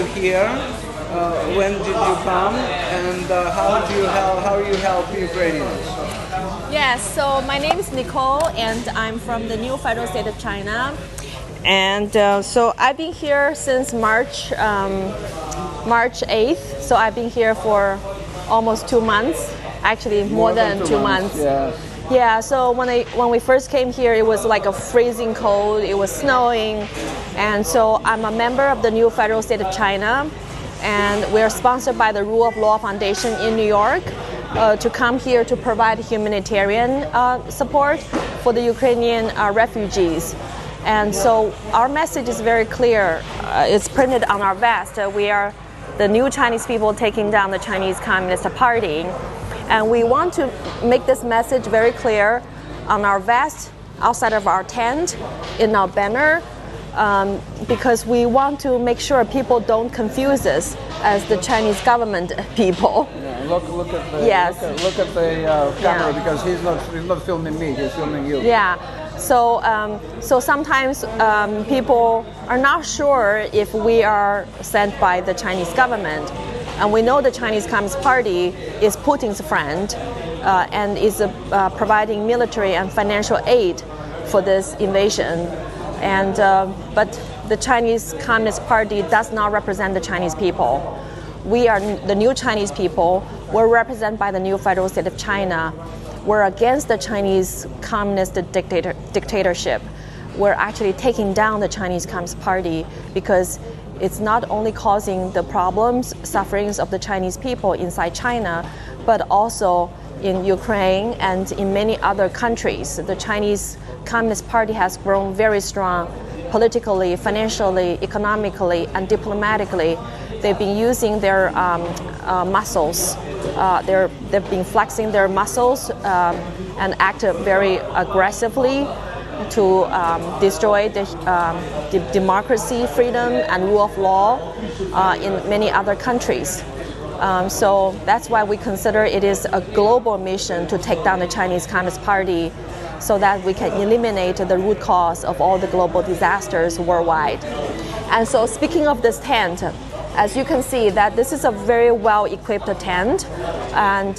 you here? When did you come? And how you help Ukrainians? Yes, so my name is Nicole, and I'm from the new federal state of China. And so I've been here since March 8th. So I've been here for almost 2 months. Actually, more than 2 months. Yeah. Yeah. So when we first came here, it was like a freezing cold. It was snowing, and so I'm a member of the new federal state of China, and we're sponsored by the Rule of Law Foundation in New York to come here to provide humanitarian support for the Ukrainian refugees. And so our message is very clear. It's printed on our vest. We are the new Chinese people taking down the Chinese Communist Party. And we want to make this message very clear on our vest, outside of our tent, in our banner, because we want to make sure people don't confuse us as the Chinese government people. Yeah, look at the Yes. look at the camera, Yeah. because he's not filming me. He's filming you. Yeah. So sometimes people are not sure if we are sent by the Chinese government. And we know the Chinese Communist Party is Putin's friend and is providing military and financial aid for this invasion. And but the Chinese Communist Party does not represent the Chinese people. We are the new Chinese people. We're represented by the new federal state of China. We're against the Chinese communist dictatorship. We're actually taking down the Chinese Communist Party because it's not only causing the problems, sufferings of the Chinese people inside China, but also in Ukraine and in many other countries. The Chinese Communist Party has grown very strong politically, financially, economically, and diplomatically. They've been using their muscles. They've been flexing their muscles and act very aggressively to destroy the democracy, freedom, and rule of law in many other countries. So that's why we consider it is a global mission to take down the Chinese Communist Party so that we can eliminate the root cause of all the global disasters worldwide. And so speaking of this tent, as you can see that this is a very well-equipped tent, and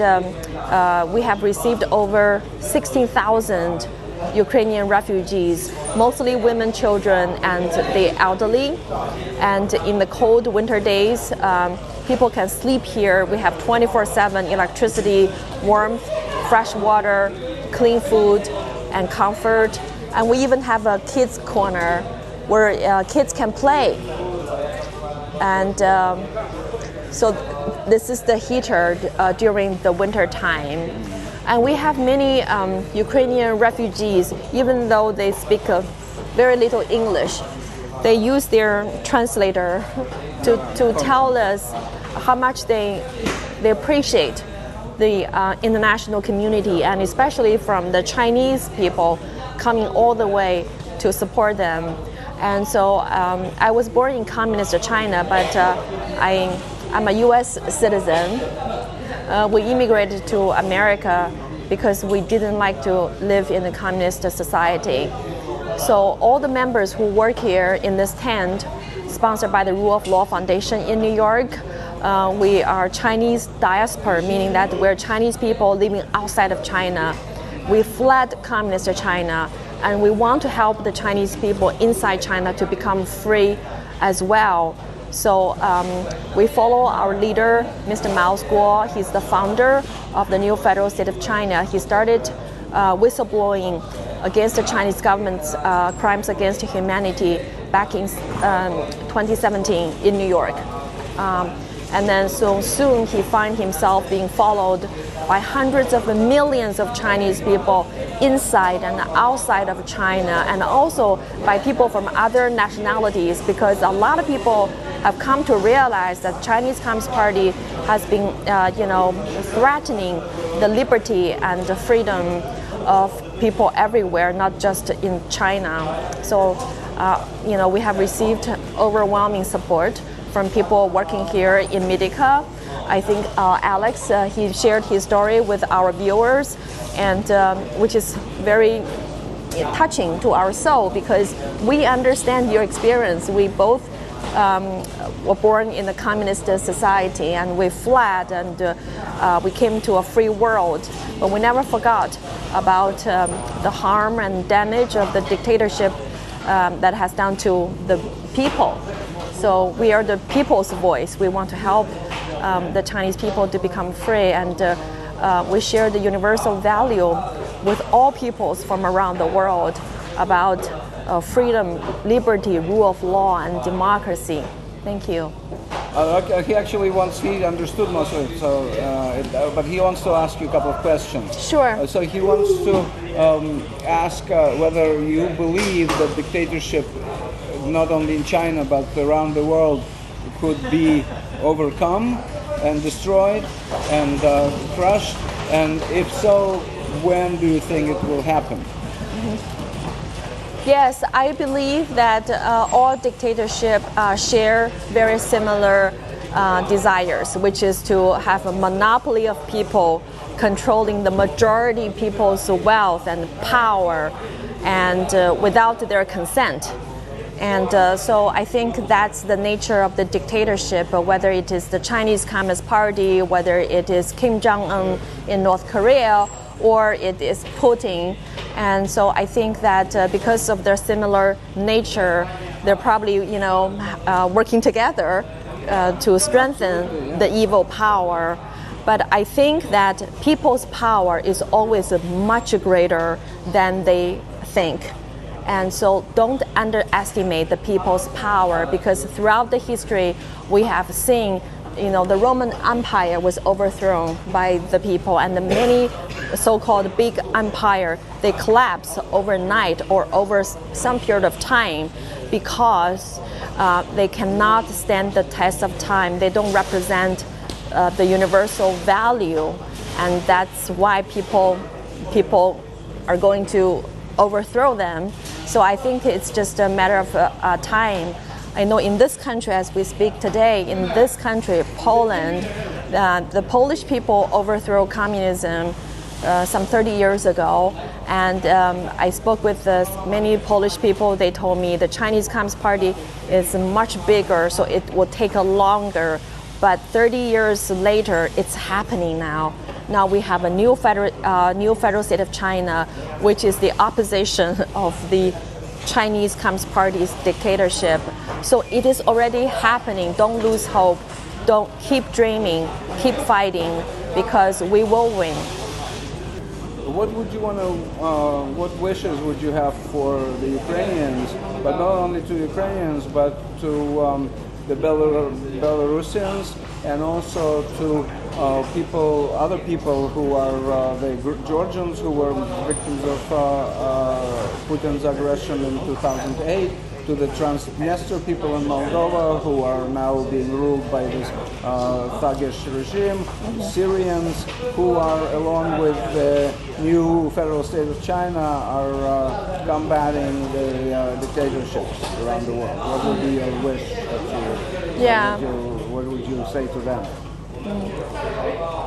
we have received over 16,000 Ukrainian refugees, mostly women, children, and the elderly. And in the cold winter days, people can sleep here. We have 24/7 electricity, warmth, fresh water, clean food, and comfort. And we even have a kids corner where kids can play. And so this is the heater during the winter time. And we have many Ukrainian refugees, even though they speak very little English. They use their translator to tell us how much they appreciate the international community, and especially from the Chinese people coming all the way to support them. And so I was born in communist China, but I'm a U.S. citizen. We immigrated to America because we didn't like to live in a communist society. So all the members who work here in this tent, sponsored by the Rule of Law Foundation in New York, we are Chinese diaspora, meaning that we're Chinese people living outside of China. We fled communist China, and we want to help the Chinese people inside China to become free as well. So we follow our leader, Mr. Mao Guo. He's the founder of the new federal state of China. He started whistleblowing against the Chinese government's crimes against humanity back in 2017 in New York. And then so soon he found himself being followed by hundreds of millions of Chinese people inside and outside of China, and also by people from other nationalities, because a lot of people have come to realize that Chinese Communist Party has been, threatening the liberty and the freedom of people everywhere, not just in China. So, we have received overwhelming support from people working here in Medica. I think Alex, he shared his story with our viewers, and which is very touching to our soul, because we understand your experience. We both were born in a communist society, and we fled, and we came to a free world. But we never forgot about the harm and damage of the dictatorship that has done to the people. So we are the people's voice. We want to help the Chinese people to become free, and we share the universal value with all peoples from around the world about freedom, liberty, rule of law, and democracy. Thank you. He understood most of it, so, but he wants to ask you a couple of questions. Sure. So he wants to ask whether you believe that dictatorship, not only in China but around the world, could be overcome and destroyed and crushed, and if so, when do you think it will happen? Yes, I believe that all dictatorships share very similar desires, which is to have a monopoly of people controlling the majority people's wealth and power, and without their consent. And so I think that's the nature of the dictatorship, whether it is the Chinese Communist Party, whether it is Kim Jong-un in North Korea, or it is Putin. And so I think that because of their similar nature, they're probably, working together to strengthen the evil power. But I think that people's power is always much greater than they think. And so don't underestimate the people's power, because throughout the history we have seen, the Roman Empire was overthrown by the people, and the many so-called big empire, they collapse overnight or over some period of time because they cannot stand the test of time. They don't represent the universal value, and that's why people are going to overthrow them. So I think it's just a matter of time. I know in this country, as we speak today, in this country, Poland, the Polish people overthrew communism some 30 years ago, and I spoke with many Polish people. They told me the Chinese Communist Party is much bigger, so it will take a longer. But 30 years later, it's happening now. Now we have a new federal state of China, which is the opposition of the Chinese Communist Party's dictatorship. So it is already happening. Don't lose hope. Don't keep dreaming. Keep fighting, because we will win. What would you want to? What wishes would you have for the Ukrainians, but not only to Ukrainians, but to the Belarusians, and also to other people who are the Georgians who were victims of Putin's aggression in 2008, to the Transnistria people in Moldova who are now being ruled by this thuggish regime, Syrians who are, along with the new federal state of China, are combating the dictatorships around the world. What would be your wish that what would you say to them?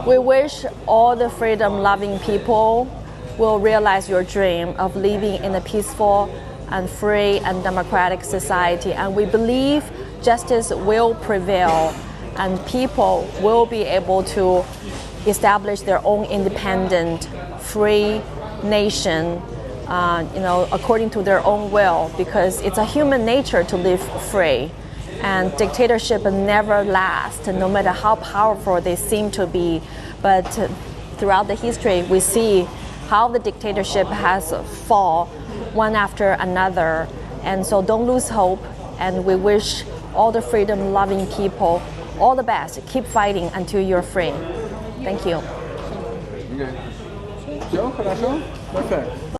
We wish all the freedom-loving people will realize your dream of living in a peaceful and free and democratic society, and we believe justice will prevail and people will be able to establish their own independent, free nation, according to their own will, because it's a human nature to live free. And dictatorship never lasts, no matter how powerful they seem to be. But throughout the history, we see how the dictatorship has fallen one after another. And so don't lose hope, and we wish all the freedom-loving people all the best. Keep fighting until you're free. Thank you. Все, хорошо? Perfect.